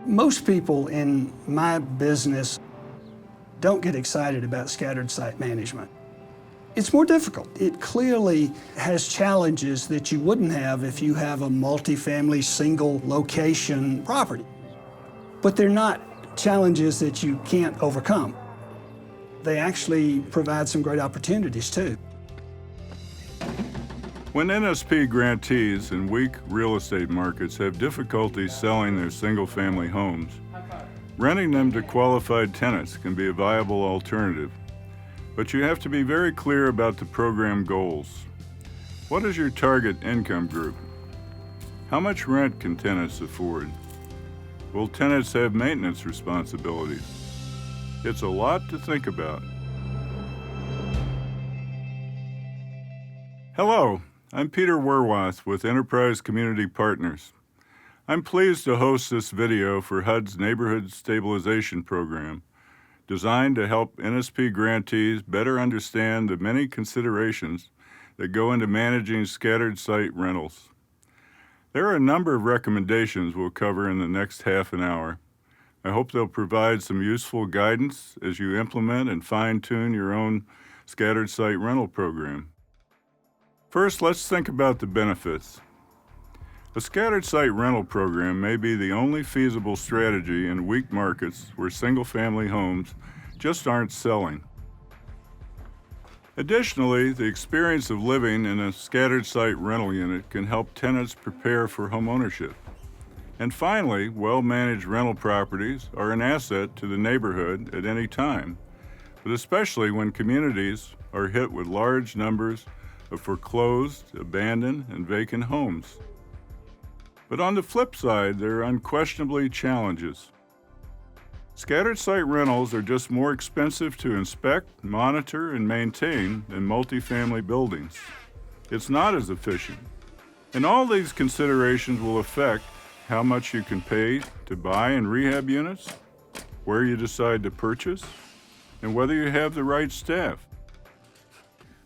Most people in my business don't get excited about scattered site management. It's more difficult. It clearly has challenges that you wouldn't have if you have a multifamily single location property. But they're not challenges that you can't overcome. They actually provide some great opportunities too. When NSP grantees in weak real estate markets have difficulty selling their single-family homes, renting them to qualified tenants can be a viable alternative. But you have to be very clear about the program goals. What is your target income group? How much rent can tenants afford? Will tenants have maintenance responsibilities? It's a lot to think about. Hello, I'm Peter Werwath with Enterprise Community Partners. I'm pleased to host this video for HUD's Neighborhood Stabilization Program, designed to help NSP grantees better understand the many considerations that go into managing scattered site rentals. There are a number of recommendations we'll cover in the next half an hour. I hope they'll provide some useful guidance as you implement and fine-tune your own scattered site rental program. First, let's think about the benefits. A scattered site rental program may be the only feasible strategy in weak markets where single-family homes just aren't selling. Additionally, the experience of living in a scattered site rental unit can help tenants prepare for homeownership. And finally, well-managed rental properties are an asset to the neighborhood at any time, but especially when communities are hit with large numbers of foreclosed, abandoned, and vacant homes. But on the flip side, there are unquestionably challenges. Scattered site rentals are just more expensive to inspect, monitor, and maintain than multifamily buildings. It's not as efficient. And all these considerations will affect how much you can pay to buy and rehab units, where you decide to purchase, and whether you have the right staff.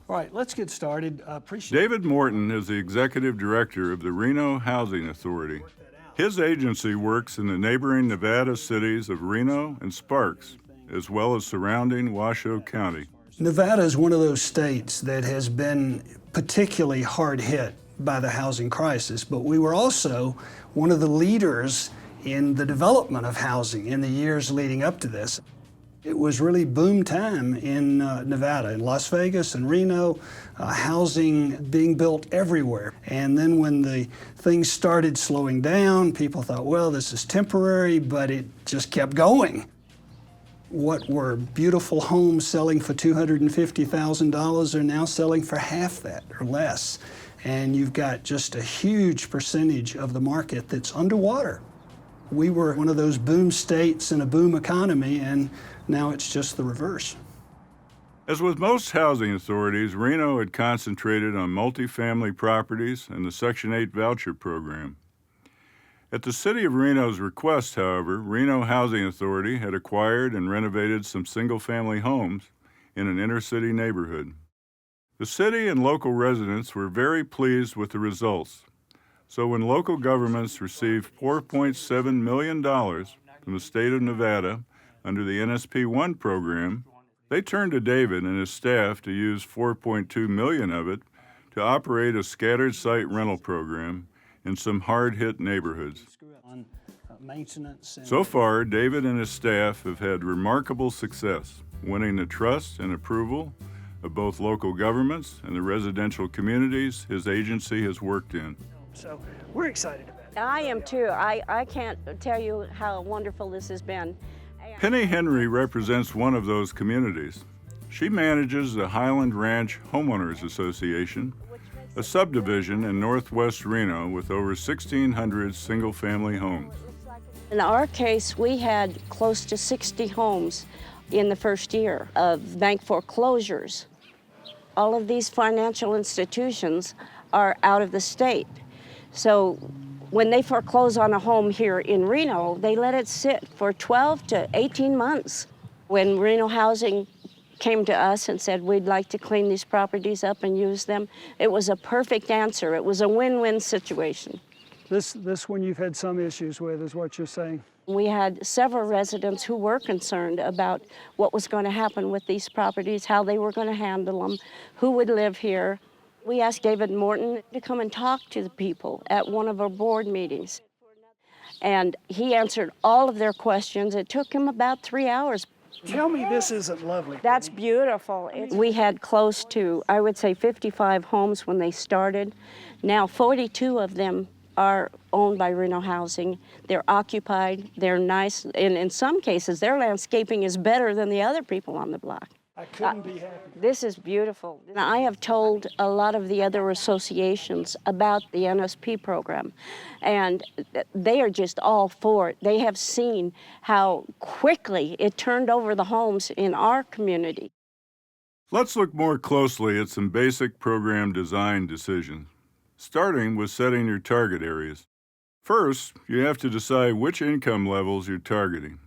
All right, let's get started. David Morton is the executive director of the Reno Housing Authority. His agency works in the neighboring Nevada cities of Reno and Sparks, as well as surrounding Washoe County. Nevada is one of those states that has been particularly hard hit by the housing crisis, but we were also one of the leaders in the development of housing in the years leading up to this. It was really boom time in Nevada, in Las Vegas and Reno, housing being built everywhere. And then when the things started slowing down, people thought, well, this is temporary, but it just kept going. What were beautiful homes selling for $250,000 are now selling for half that or less. And you've got just a huge percentage of the market that's underwater. We were one of those boom states in a boom economy, and now it's just the reverse. As with most housing authorities, Reno had concentrated on multifamily properties and the Section 8 voucher program. At the City of Reno's request, however, Reno Housing Authority had acquired and renovated some single-family homes in an inner-city neighborhood. The city and local residents were very pleased with the results. So when local governments received $4.7 million from the state of Nevada under the NSP1 program, they turned to David and his staff to use $4.2 million of it to operate a scattered site rental program in some hard-hit neighborhoods. So far, David and his staff have had remarkable success, winning the trust and approval of both local governments and the residential communities his agency has worked in. So we're excited about it. I am too. I can't tell you how wonderful this has been. Penny Henry represents one of those communities. She manages the Highland Ranch Homeowners Association, a subdivision in northwest Reno with over 1,600 single-family homes. In our case, we had close to 60 homes in the first year of bank foreclosures. All of these financial institutions are out of the state. So when they foreclose on a home here in Reno, they let it sit for 12 to 18 months. When Reno Housing came to us and said, we'd like to clean these properties up and use them, it was a perfect answer. It was a win-win situation. This one you've had some issues with, is what you're saying? We had several residents who were concerned about what was going to happen with these properties, how they were going to handle them, who would live here. We asked David Morton to come and talk to the people at one of our board meetings. And he answered all of their questions. It took him about 3 hours. Tell me this isn't lovely. That's beautiful. We had close to, I would say, 55 homes when they started. Now 42 of them are owned by Reno Housing. They're occupied, they're nice, and in some cases their landscaping is better than the other people on the block. I couldn't be happy. This is beautiful. Now, I have told a lot of the other associations about the NSP program, and they are just all for it. They have seen how quickly it turned over the homes in our community. Let's look more closely at some basic program design decisions, starting with setting your target areas. First, you have to decide which income levels you're targeting,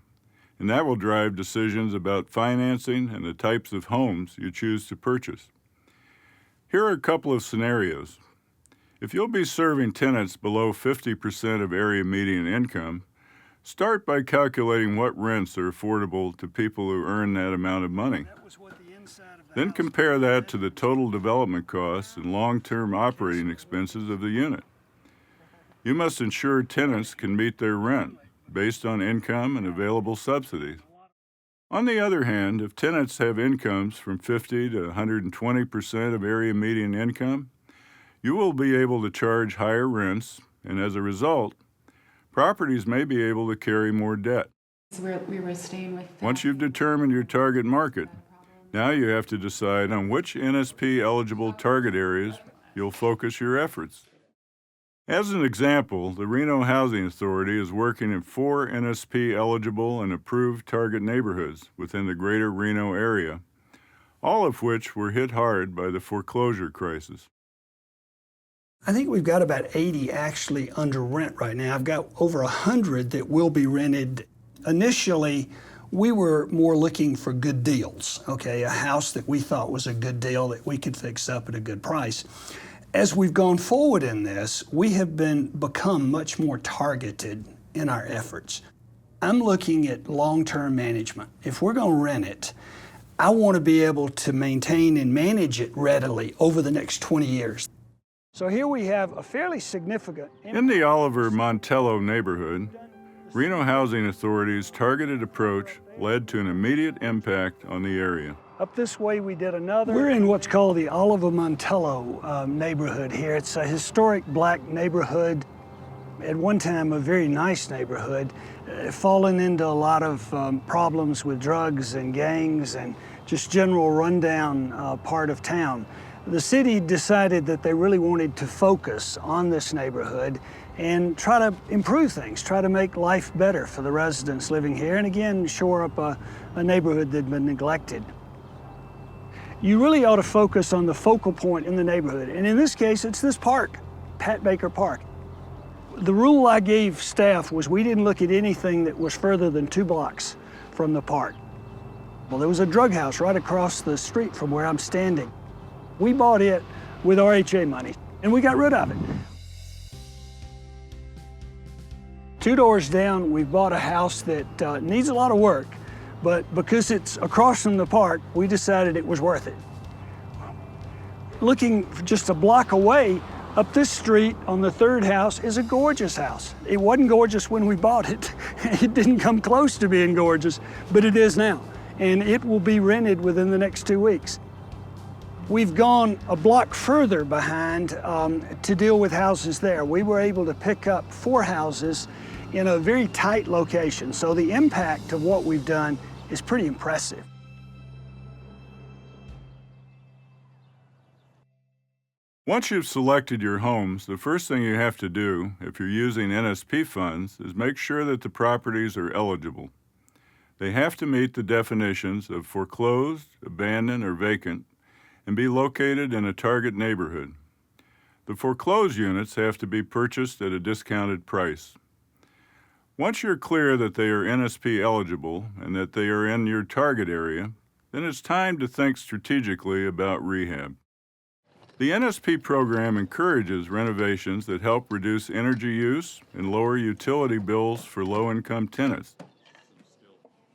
and that will drive decisions about financing and the types of homes you choose to purchase. Here are a couple of scenarios. If you'll be serving tenants below 50% of area median income, start by calculating what rents are affordable to people who earn that amount of money. Then compare that to the total development costs and long-term operating expenses of the unit. You must ensure tenants can meet their rent based on income and available subsidies. On the other hand, if tenants have incomes from 50 to 120% of area median income, you will be able to charge higher rents, and as a result, properties may be able to carry more debt. We were staying with Once you've determined your target market, now you have to decide on which NSP-eligible target areas you'll focus your efforts. As an example, the Reno Housing Authority is working in 4 NSP-eligible and approved target neighborhoods within the greater Reno area, all of which were hit hard by the foreclosure crisis. I think we've got about 80 actually under rent right now. I've got over 100 that will be rented. Initially, we were more looking for good deals, okay? A house that we thought was a good deal that we could fix up at a good price. As we've gone forward in this, we have become much more targeted in our efforts. I'm looking at long-term management. If we're going to rent it, I want to be able to maintain and manage it readily over the next 20 years. So here we have a fairly significant... In the Oliver Montello neighborhood, Reno Housing Authority's targeted approach led to an immediate impact on the area. Up this way we did another. We're in what's called the Oliver Montello neighborhood here. It's a historic black neighborhood. At one time a very nice neighborhood, fallen into a lot of problems with drugs and gangs and just general rundown part of town. The city decided that they really wanted to focus on this neighborhood and try to improve things, try to make life better for the residents living here, and again, shore up a neighborhood that had been neglected. You really ought to focus on the focal point in the neighborhood, and in this case, it's this park, Pat Baker Park. The rule I gave staff was we didn't look at anything that was further than 2 blocks from the park. Well, there was a drug house right across the street from where I'm standing. We bought it with RHA money, and we got rid of it. 2 doors down, we've bought a house that needs a lot of work, but because it's across from the park, we decided it was worth it. Looking just a block away, up this street on the 3rd house is a gorgeous house. It wasn't gorgeous when we bought it. It didn't come close to being gorgeous, but it is now. And it will be rented within the next 2 weeks. We've gone a block further behind to deal with houses there. We were able to pick up 4 houses in a very tight location. So the impact of what we've done is pretty impressive. Once you've selected your homes, the first thing you have to do, if you're using NSP funds, is make sure that the properties are eligible. They have to meet the definitions of foreclosed, abandoned, or vacant, and be located in a target neighborhood. The foreclosed units have to be purchased at a discounted price. Once you're clear that they are NSP eligible and that they are in your target area, then it's time to think strategically about rehab. The NSP program encourages renovations that help reduce energy use and lower utility bills for low-income tenants.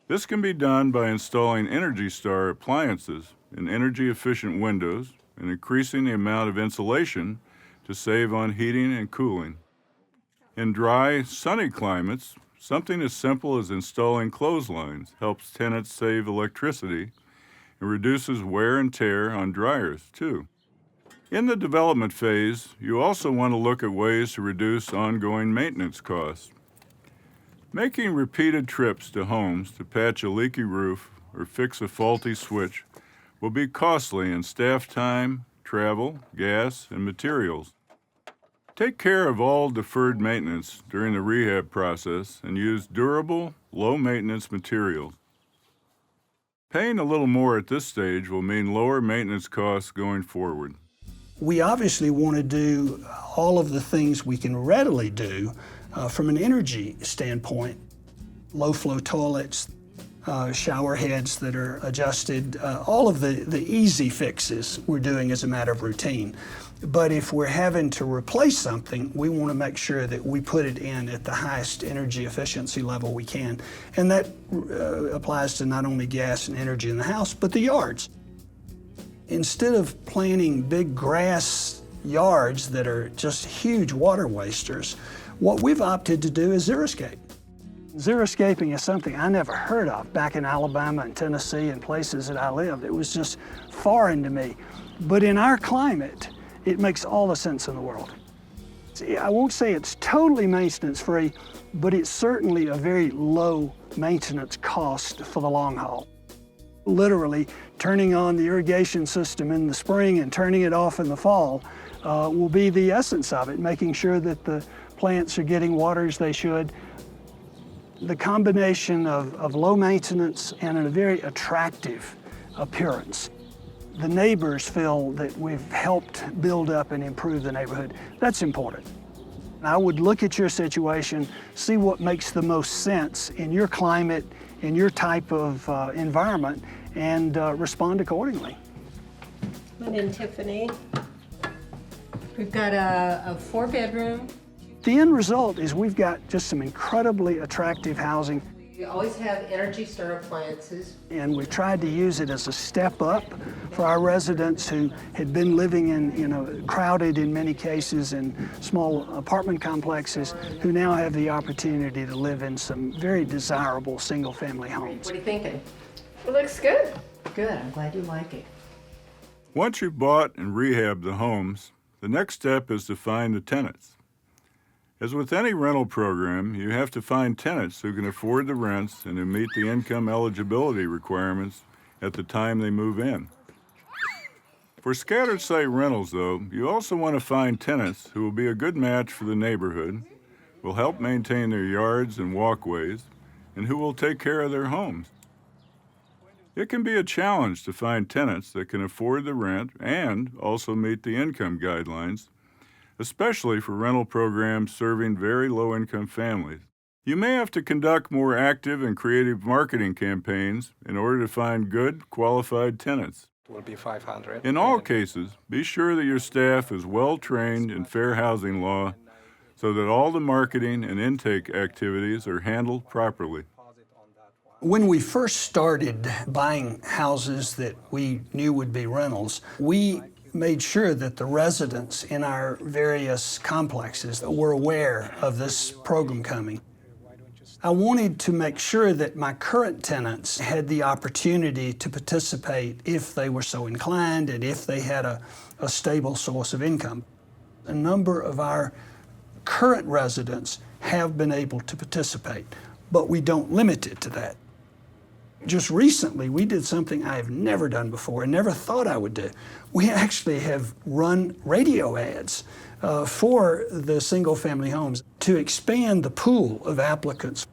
This can be done by installing Energy Star appliances in energy-efficient windows and increasing the amount of insulation to save on heating and cooling. In dry, sunny climates, something as simple as installing clotheslines helps tenants save electricity and reduces wear and tear on dryers, too. In the development phase, you also want to look at ways to reduce ongoing maintenance costs. Making repeated trips to homes to patch a leaky roof or fix a faulty switch will be costly in staff time, travel, gas, and materials. Take care of all deferred maintenance during the rehab process and use durable, low-maintenance materials. Paying a little more at this stage will mean lower maintenance costs going forward. We obviously want to do all of the things we can readily do from an energy standpoint. Low-flow toilets, shower heads that are adjusted, all of the easy fixes we're doing as a matter of routine. But if we're having to replace something, we want to make sure that we put it in at the highest energy efficiency level we can. And that applies to not only gas and energy in the house, but the yards. Instead of planting big grass yards that are just huge water wasters, what we've opted to do is xeriscape. Xeriscaping is something I never heard of back in Alabama and Tennessee and places that I lived. It was just foreign to me. But in our climate, it makes all the sense in the world. I won't say it's totally maintenance-free, but it's certainly a very low maintenance cost for the long haul. Literally, turning on the irrigation system in the spring and turning it off in the fall will be the essence of it, making sure that the plants are getting water as they should. The combination of low maintenance and a very attractive appearance. The neighbors feel that we've helped build up and improve the neighborhood. That's important. I would look at your situation, see what makes the most sense in your climate, in your type of environment, and respond accordingly. My name's Tiffany. We've got a 4-bedroom. The end result is we've got just some incredibly attractive housing. We always have Energy Star appliances. And we've tried to use it as a step up for our residents who had been living in, crowded in many cases in small apartment complexes, who now have the opportunity to live in some very desirable single-family homes. What are you thinking? It looks good. Good, I'm glad you like it. Once you've bought and rehabbed the homes, the next step is to find the tenants. As with any rental program, you have to find tenants who can afford the rents and who meet the income eligibility requirements at the time they move in. For scattered site rentals, though, you also want to find tenants who will be a good match for the neighborhood, will help maintain their yards and walkways, and who will take care of their homes. It can be a challenge to find tenants that can afford the rent and also meet the income guidelines, especially for rental programs serving very low-income families. You may have to conduct more active and creative marketing campaigns in order to find good, qualified tenants. It will be 500. In all cases, be sure that your staff is well-trained in fair housing law so that all the marketing and intake activities are handled properly. When we first started buying houses that we knew would be rentals, we made sure that the residents in our various complexes were aware of this program coming. I wanted to make sure that my current tenants had the opportunity to participate if they were so inclined and if they had a stable source of income. A number of our current residents have been able to participate, but we don't limit it to that. Just recently, we did something I have never done before and never thought I would do. We actually have run radio ads for the single-family homes to expand the pool of applicants.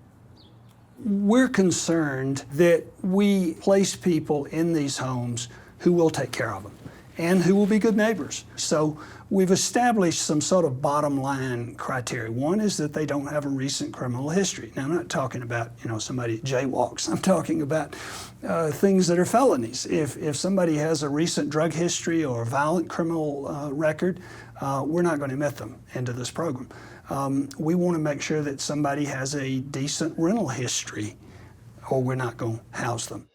We're concerned that we place people in these homes who will take care of them. and who will be good neighbors. So we've established some sort of bottom line criteria. One is that they don't have a recent criminal history. Now, I'm not talking about, somebody jaywalks. I'm talking about things that are felonies. If somebody has a recent drug history or a violent criminal record, we're not going to admit them into this program. We want to make sure that somebody has a decent rental history, or we're not going to house them.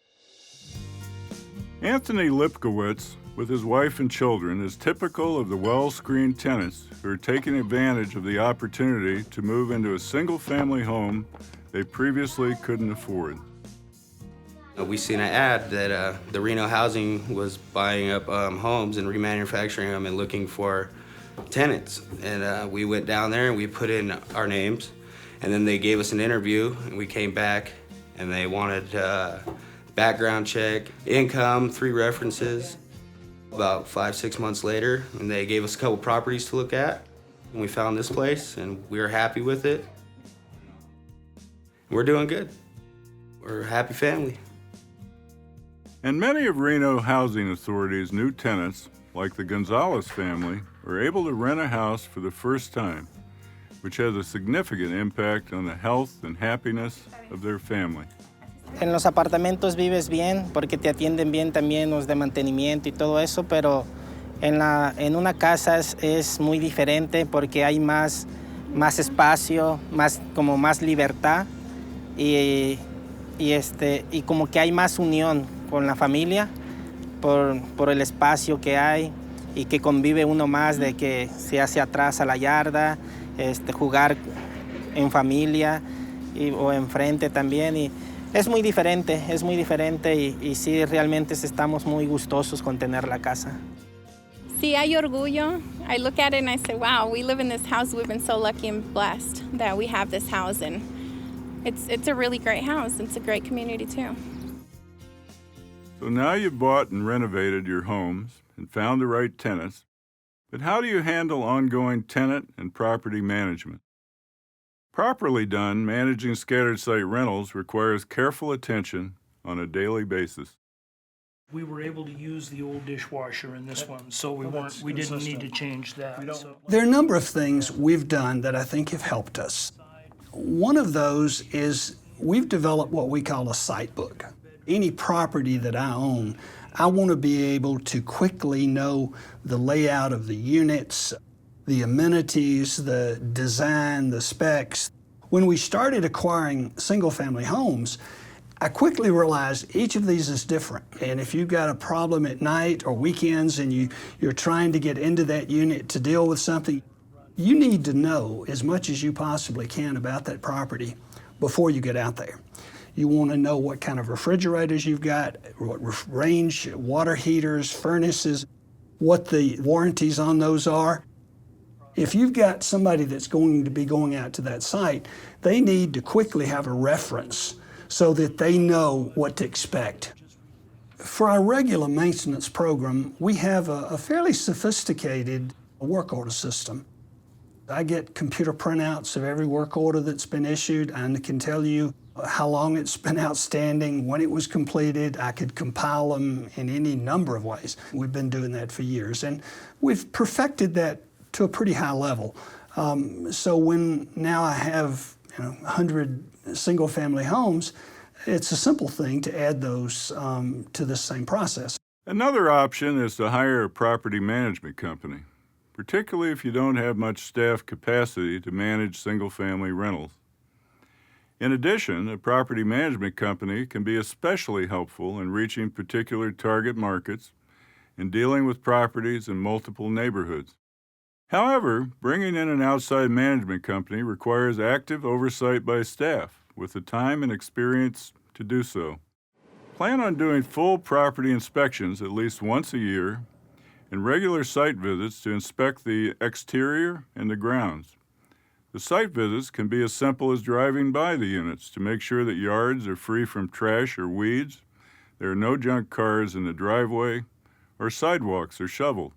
Anthony Lipkowitz, with his wife and children, is typical of the well-screened tenants who are taking advantage of the opportunity to move into a single-family home they previously couldn't afford. We seen an ad that the Reno Housing was buying up homes and remanufacturing them and looking for tenants. And we went down there and we put in our names, and then they gave us an interview, and we came back and they wanted background check, income, 3 references. About 5-6 months later, and they gave us a couple properties to look at, and we found this place, and we were happy with it. We're doing good. We're a happy family. And many of Reno Housing Authority's new tenants, like the Gonzalez family, are able to rent a house for the first time, which has a significant impact on the health and happiness of their family. En los apartamentos vives bien porque te atienden bien también los de mantenimiento y todo eso, pero en una casa es muy diferente porque hay más espacio, como más libertad y como que hay más unión con la familia por el espacio que hay y que convive uno más de que se hace atrás a la yarda, jugar en familia o enfrente también. Es muy diferente y sí, realmente estamos muy gustosos con tener la casa. Sí, hay orgullo. I look at it and I say, wow, we live in this house. We've been so lucky and blessed that we have this house, and it's a really great house. It's a great community too. So now you've bought and renovated your homes and found the right tenants, but how do you handle ongoing tenant and property management? Properly done, managing scattered site rentals requires careful attention on a daily basis. We were able to use the old dishwasher in this one, so we didn't need to change that. There are a number of things we've done that I think have helped us. One of those is we've developed what we call a site book. Any property that I own, I want to be able to quickly know the layout of the units, the amenities, the design, the specs. When we started acquiring single-family homes, I quickly realized each of these is different. And if you've got a problem at night or weekends and you're trying to get into that unit to deal with something, you need to know as much as you possibly can about that property before you get out there. You want to know what kind of refrigerators you've got, what range, water heaters, furnaces, what the warranties on those are. If you've got somebody that's going to be going out to that site, they need to quickly have a reference so that they know what to expect. For our regular maintenance program, we have a fairly sophisticated work order system. I get computer printouts of every work order that's been issued, and I can tell you how long it's been outstanding, when it was completed. I could compile them in any number of ways. We've been doing that for years, and we've perfected that to a pretty high level. So when now I have 100 single-family homes, it's a simple thing to add those to the same process. Another option is to hire a property management company, particularly if you don't have much staff capacity to manage single-family rentals. In addition, a property management company can be especially helpful in reaching particular target markets and dealing with properties in multiple neighborhoods. However, bringing in an outside management company requires active oversight by staff with the time and experience to do so. Plan on doing full property inspections at least once a year and regular site visits to inspect the exterior and the grounds. The site visits can be as simple as driving by the units to make sure that yards are free from trash or weeds, there are no junk cars in the driveway, or sidewalks are shoveled.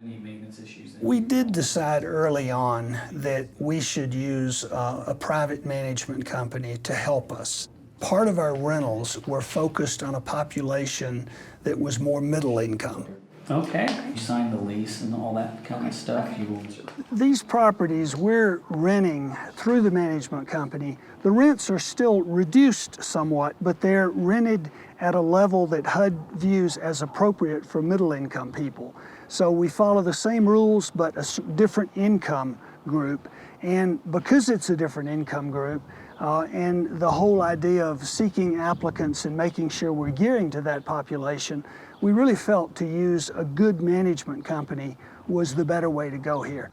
Any maintenance issues? We did decide early on that we should use a private management company to help us. Part of our rentals were focused on a population that was more middle income. Okay, you signed the lease and all that kind of stuff. You will. These properties we're renting through the management company, the rents are still reduced somewhat, but they're rented at a level that HUD views as appropriate for middle income people. So we follow the same rules, but a different income group. And because it's a different income group, and the whole idea of seeking applicants and making sure we're gearing to that population, we really felt to use a good management company was the better way to go here.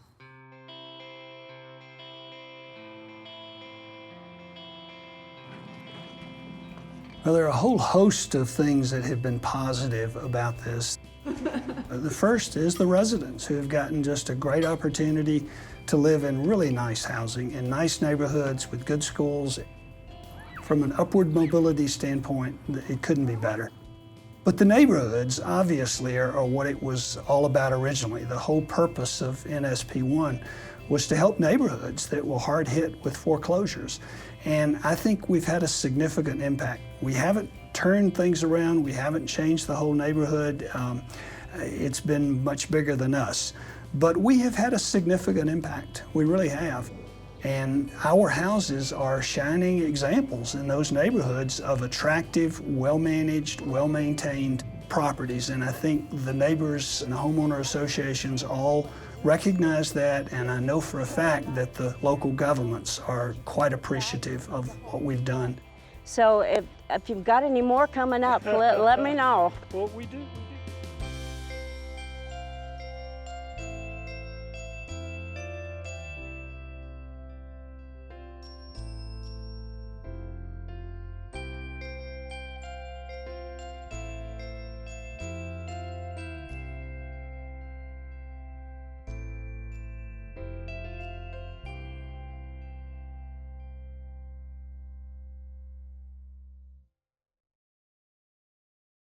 Well, there are a whole host of things that have been positive about this. The first is the residents who have gotten just a great opportunity to live in really nice housing, in nice neighborhoods with good schools. From an upward mobility standpoint, it couldn't be better. But the neighborhoods, obviously, are what it was all about originally. The whole purpose of NSP1 was to help neighborhoods that were hard hit with foreclosures. And I think we've had a significant impact. We haven't turned things around. We haven't changed the whole neighborhood. It's been much bigger than us. But we have had a significant impact. We really have. And our houses are shining examples in those neighborhoods of attractive, well-managed, well-maintained properties. And I think the neighbors and the homeowner associations all recognize that, and I know for a fact that the local governments are quite appreciative of what we've done. So if you've got any more coming up, let me know. Well, we do.